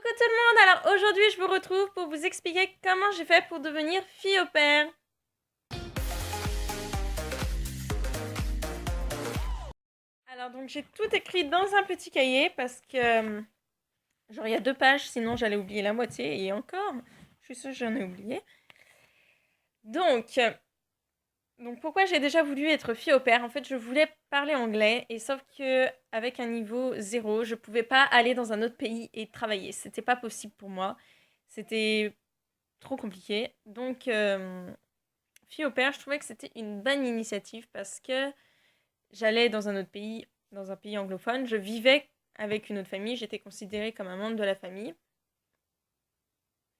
Coucou tout le monde, alors aujourd'hui je vous retrouve pour vous expliquer comment j'ai fait pour devenir fille au père. Alors donc j'ai tout écrit dans un petit cahier parce que genre il y a 2 pages, sinon j'allais oublier la moitié et encore, je suis sûre que j'en ai oublié. Donc pourquoi j'ai déjà voulu être fille au père? En fait je voulais parler anglais et sauf que avec un niveau 0, je pouvais pas aller dans un autre pays et travailler, c'était pas possible pour moi. C'était trop compliqué. Donc fille au père, je trouvais que c'était une bonne initiative parce que j'allais dans un autre pays, dans un pays anglophone, je vivais avec une autre famille, j'étais considérée comme un membre de la famille.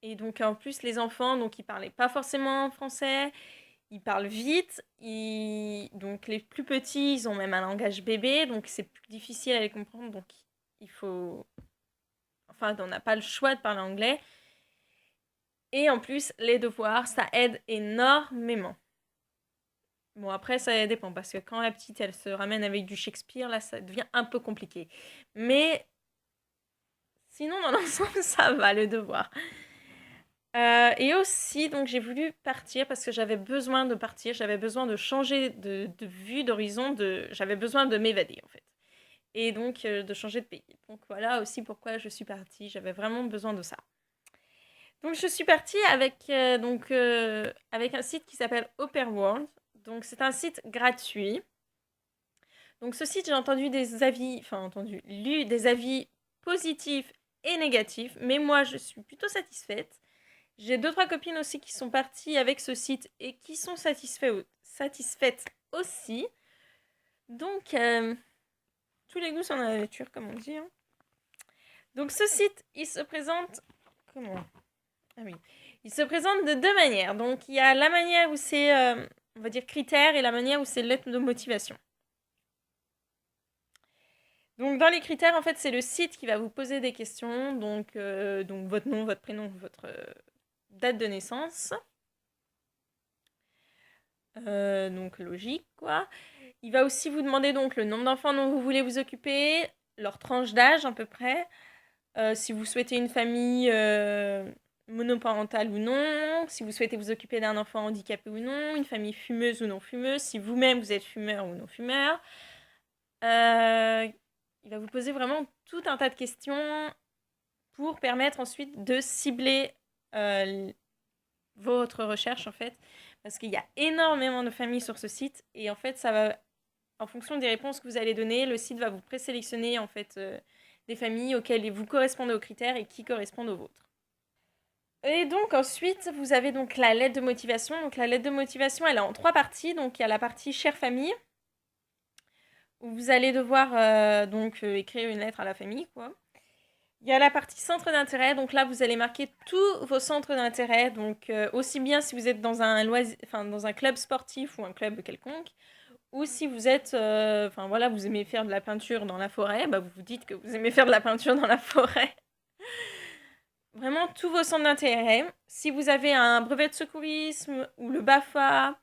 Et donc en plus les enfants, donc ils parlaient pas forcément français, ils parlent vite, donc les plus petits, ils ont même un langage bébé, donc c'est plus difficile à les comprendre, donc il faut... Enfin, on n'a pas le choix de parler anglais. Et en plus, les devoirs, ça aide énormément. Bon, après, ça dépend, parce que quand la petite, elle se ramène avec du Shakespeare, là, ça devient un peu compliqué. Mais sinon, dans l'ensemble, ça va, le devoir. Et aussi, donc, j'ai voulu partir parce que j'avais besoin de partir, j'avais besoin de changer de vue, d'horizon, j'avais besoin de m'évader, en fait. Et donc, de changer de pays. Donc, voilà aussi pourquoi je suis partie, j'avais vraiment besoin de ça. Donc, je suis partie avec un site qui s'appelle World. Donc, c'est un site gratuit. Donc ce site, j'ai lu des avis positifs et négatifs, mais moi je suis plutôt satisfaite. J'ai 2-3 copines aussi qui sont parties avec ce site et qui sont satisfaites aussi. Donc tous les goûts sont dans la nature, comme on dit. Hein. Donc ce site, il se présente comment? Ah oui, il se présente de 2 manières. Donc il y a la manière où c'est, on va dire critères, et la manière où c'est lettre de motivation. Donc dans les critères, en fait, c'est le site qui va vous poser des questions, donc votre nom, votre prénom, votre date de naissance. Donc logique, quoi. Il va aussi vous demander donc le nombre d'enfants dont vous voulez vous occuper, leur tranche d'âge à peu près, si vous souhaitez une famille monoparentale ou non, si vous souhaitez vous occuper d'un enfant handicapé ou non, une famille fumeuse ou non fumeuse, si vous-même vous êtes fumeur ou non fumeur. Il va vous poser vraiment tout un tas de questions pour permettre ensuite de cibler votre recherche en fait, parce qu'il y a énormément de familles sur ce site et en fait ça va, en fonction des réponses que vous allez donner, le site va vous présélectionner en fait des familles auxquelles vous correspondez aux critères et qui correspondent aux vôtres. Et donc ensuite vous avez donc la lettre de motivation. Donc la lettre de motivation elle est en 3 parties. Donc il y a la partie chère famille où vous allez devoir écrire une lettre à la famille quoi. Il y a la partie centre d'intérêt, donc là vous allez marquer tous vos centres d'intérêt, donc aussi bien si vous êtes dans dans un club sportif ou un club quelconque, ou si vous êtes, vous aimez faire de la peinture dans la forêt, bah vous vous dites que vous aimez faire de la peinture dans la forêt. Vraiment tous vos centres d'intérêt. Si vous avez un brevet de secourisme ou le BAFA,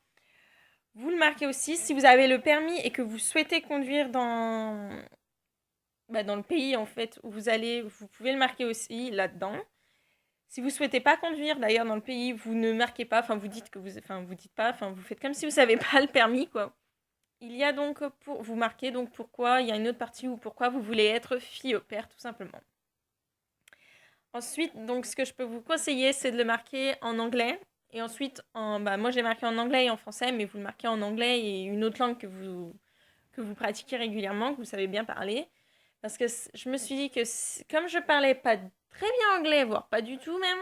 vous le marquez aussi. Si vous avez le permis et que vous souhaitez conduire dans le pays en fait où vous allez, vous pouvez le marquer aussi là-dedans. Si vous souhaitez pas conduire d'ailleurs dans le pays, vous ne marquez pas, vous dites que vous dites pas, vous faites comme si vous savez pas le permis quoi. Il y a donc pour vous marquez donc pourquoi, il y a une autre partie où pourquoi vous voulez être fille au père tout simplement. Ensuite, donc ce que je peux vous conseiller, c'est de le marquer en anglais et ensuite moi j'ai marqué en anglais et en français, mais vous le marquez en anglais et une autre langue que vous pratiquez régulièrement, que vous savez bien parler. Parce que je me suis dit que comme je parlais pas très bien anglais, voire pas du tout même,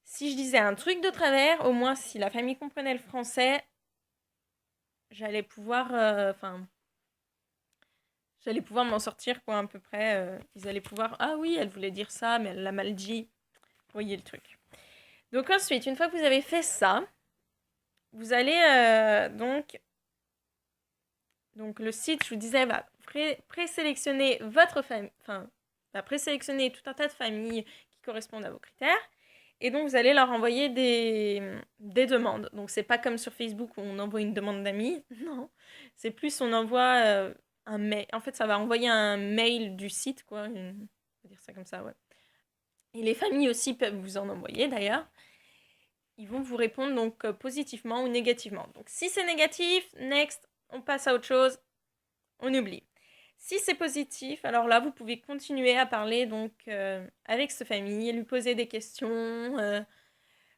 si je disais un truc de travers, au moins si la famille comprenait le français, j'allais pouvoir, j'allais pouvoir m'en sortir quoi à peu près. Ils allaient pouvoir, ah oui, elle voulait dire ça, mais elle l'a mal dit. Vous voyez le truc. Donc ensuite, une fois que vous avez fait ça, vous allez donc le site, je vous disais, va présélectionner votre famille, va présélectionner tout un tas de familles qui correspondent à vos critères. Et donc, vous allez leur envoyer des demandes. Donc, c'est pas comme sur Facebook où on envoie une demande d'amis. Non. C'est plus, on envoie un mail. En fait, ça va envoyer un mail du site, quoi. On va dire ça comme ça, ouais. et les familles aussi peuvent vous en envoyer d'ailleurs, ils vont vous répondre donc positivement ou négativement. Donc si c'est négatif, next, on passe à autre chose, on oublie. Si c'est positif, alors là, vous pouvez continuer à parler donc avec cette famille, lui poser des questions,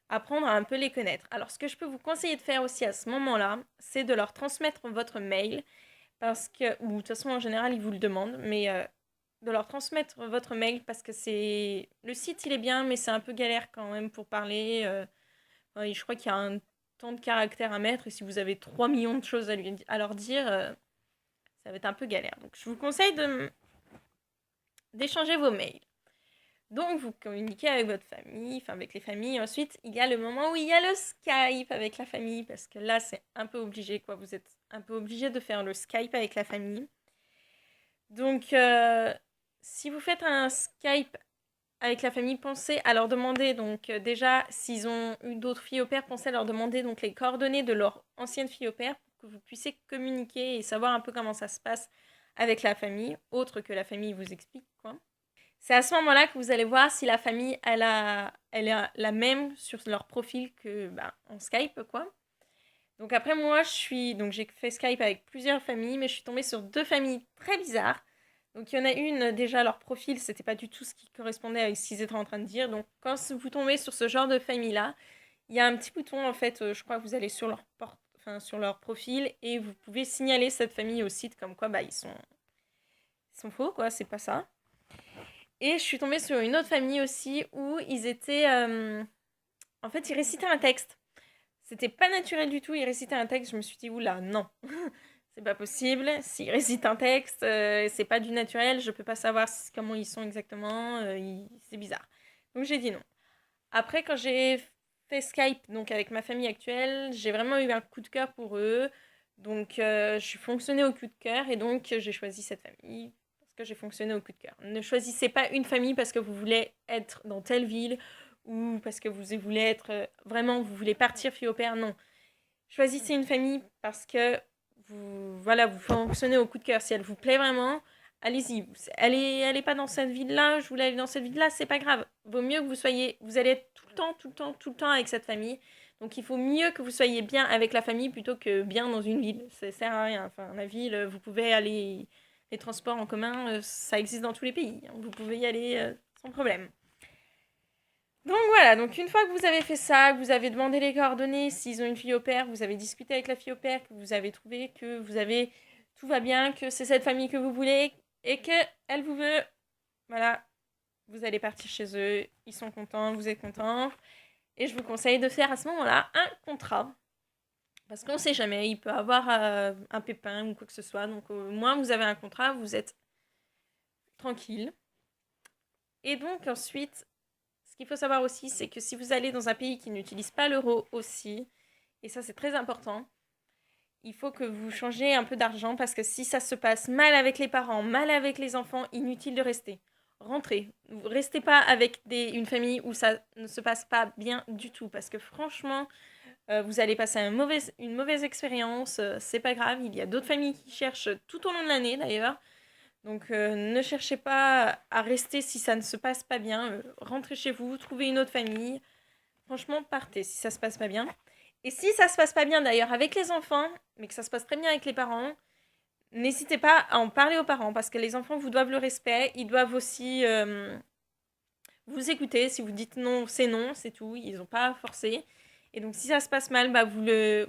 apprendre à un peu les connaître. Alors, ce que je peux vous conseiller de faire aussi à ce moment-là, c'est de leur transmettre votre mail, parce que, ou de toute façon, en général, ils vous le demandent, mais de leur transmettre votre mail, parce que c'est... Le site, il est bien, mais c'est un peu galère quand même pour parler. Je crois qu'il y a un temps de caractères à mettre, et si vous avez 3 millions de choses à leur dire, ça va être un peu galère. Donc, je vous conseille d'échanger vos mails. Donc, vous communiquez avec votre famille, enfin avec les familles. Ensuite, il y a le moment où il y a le Skype avec la famille, parce que là, c'est un peu obligé, quoi. Vous êtes un peu obligé de faire le Skype avec la famille. Donc, si vous faites un Skype avec la famille, pensez à leur demander, donc déjà, s'ils ont eu d'autres filles au père, pensez à leur demander donc les coordonnées de leur ancienne fille au père pour que vous puissiez communiquer et savoir un peu comment ça se passe avec la famille, autre que la famille vous explique, quoi. C'est à ce moment-là que vous allez voir si la famille, elle est la même sur leur profil que en Skype, quoi. Donc après, moi, donc j'ai fait Skype avec plusieurs familles, mais je suis tombée sur 2 familles très bizarres. Donc il y en a une, déjà, leur profil, c'était pas du tout ce qui correspondait avec ce qu'ils étaient en train de dire. Donc quand vous tombez sur ce genre de famille-là, il y a un petit bouton, en fait, je crois que vous allez sur sur leur profil et vous pouvez signaler cette famille au site comme quoi ils sont faux, quoi, c'est pas ça. Et je suis tombée sur une autre famille aussi où ils étaient... en fait, ils récitaient un texte. C'était pas naturel du tout, ils récitaient un texte. Je me suis dit, oula, non, c'est pas possible. S'ils récitent un texte, c'est pas du naturel, je peux pas savoir comment ils sont exactement, c'est bizarre. Donc j'ai dit non. Après, quand j'ai fait Skype donc avec ma famille actuelle, j'ai vraiment eu un coup de cœur pour eux. Donc je suis fonctionnée au coup de cœur et donc j'ai choisi cette famille parce que j'ai fonctionné au coup de cœur. Ne choisissez pas une famille parce que vous voulez être dans telle ville ou parce que vous voulez être vraiment, vous voulez partir fille au père, non. Choisissez une famille parce que voilà, vous fonctionnez au coup de cœur. Si elle vous plaît vraiment, allez-y. Elle est pas dans cette ville-là, je voulais aller dans cette ville-là, c'est pas grave. Vaut mieux que vous allez être tout le temps, tout le temps, tout le temps avec cette famille. Donc il faut mieux que vous soyez bien avec la famille plutôt que bien dans une ville. Ça sert à rien. Enfin, la ville, vous pouvez aller. Les transports en commun, ça existe dans tous les pays. Vous pouvez y aller sans problème. Donc voilà, donc une fois que vous avez fait ça, que vous avez demandé les coordonnées, s'ils ont une fille au père, vous avez discuté avec la fille au père, que vous avez trouvé que tout va bien, que c'est cette famille que vous voulez et que elle vous veut, voilà, vous allez partir chez eux, ils sont contents, vous êtes contents. Et je vous conseille de faire à ce moment-là un contrat. Parce qu'on ne sait jamais, il peut avoir un pépin ou quoi que ce soit. Donc au moins vous avez un contrat, vous êtes tranquille. Et donc ensuite, ce qu'il faut savoir aussi, c'est que si vous allez dans un pays qui n'utilise pas l'euro aussi, et ça c'est très important, il faut que vous changez un peu d'argent parce que si ça se passe mal avec les parents, mal avec les enfants, inutile de rester. Rentrez. Restez pas avec une famille où ça ne se passe pas bien du tout parce que franchement, vous allez passer une mauvaise expérience. C'est pas grave, il y a d'autres familles qui cherchent tout au long de l'année d'ailleurs. Donc ne cherchez pas à rester si ça ne se passe pas bien. Rentrez chez vous, trouvez une autre famille. Franchement, partez si ça se passe pas bien. Et si ça se passe pas bien d'ailleurs avec les enfants, mais que ça se passe très bien avec les parents, n'hésitez pas à en parler aux parents parce que les enfants vous doivent le respect. Ils doivent aussi vous écouter. Si vous dites non, c'est tout. Ils n'ont pas forcé. Et donc si ça se passe mal,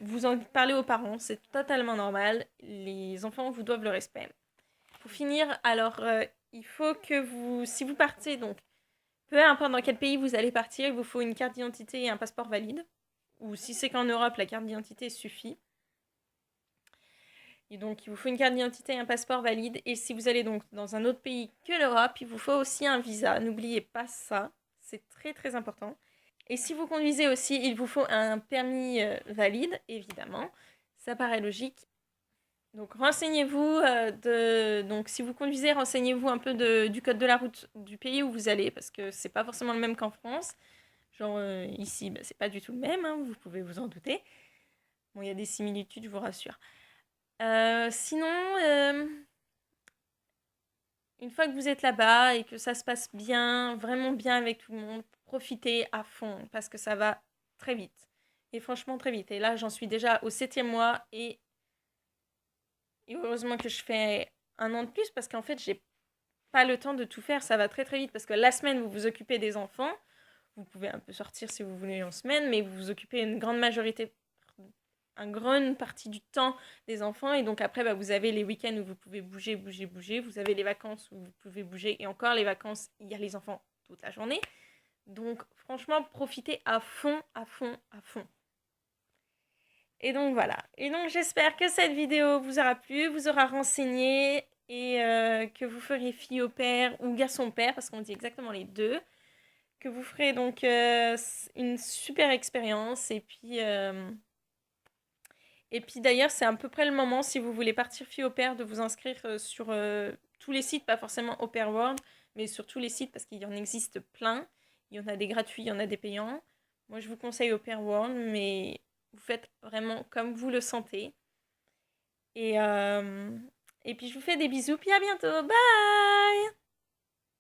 vous en parlez aux parents. C'est totalement normal. Les enfants vous doivent le respect. Pour finir, alors, il faut que si vous partez, donc, peu importe dans quel pays vous allez partir, il vous faut une carte d'identité et un passeport valide. Ou si c'est qu'en Europe, la carte d'identité suffit. Et donc, il vous faut une carte d'identité et un passeport valide. Et si vous allez donc dans un autre pays que l'Europe, il vous faut aussi un visa. N'oubliez pas ça. C'est très très important. Et si vous conduisez aussi, il vous faut un permis valide, évidemment. Ça paraît logique. Donc renseignez-vous donc si vous conduisez, renseignez-vous un peu du code de la route du pays où vous allez parce que c'est pas forcément le même qu'en France. Genre ici, c'est pas du tout le même, hein, vous pouvez vous en douter. Bon, il y a des similitudes, je vous rassure. Sinon, une fois que vous êtes là-bas et que ça se passe bien, vraiment bien avec tout le monde, profitez à fond parce que ça va très vite. Et franchement, très vite. Et là, j'en suis déjà au 7e mois et heureusement que je fais un an de plus parce qu'en fait, j'ai pas le temps de tout faire. Ça va très très vite parce que la semaine, vous vous occupez des enfants. Vous pouvez un peu sortir si vous voulez en semaine, mais vous vous occupez une grande partie du temps des enfants. Et donc après, bah, vous avez les week-ends où vous pouvez bouger, bouger, bouger. Vous avez les vacances où vous pouvez bouger. Et encore, les vacances, il y a les enfants toute la journée. Donc franchement, profitez à fond, à fond, à fond. Et donc voilà. Et donc j'espère que cette vidéo vous aura plu, vous aura renseigné et que vous ferez fille au père ou garçon au père, parce qu'on dit exactement les deux. Que vous ferez donc une super expérience. Et puis d'ailleurs, c'est à peu près le moment, si vous voulez partir fille au père, de vous inscrire sur tous les sites, pas forcément Au Pair World, mais sur tous les sites parce qu'il y en existe plein. Il y en a des gratuits, il y en a des payants. Moi, je vous conseille Au Pair World, mais vous faites vraiment comme vous le sentez. Et, euh, et puis, je vous fais des bisous, puis à bientôt. Bye!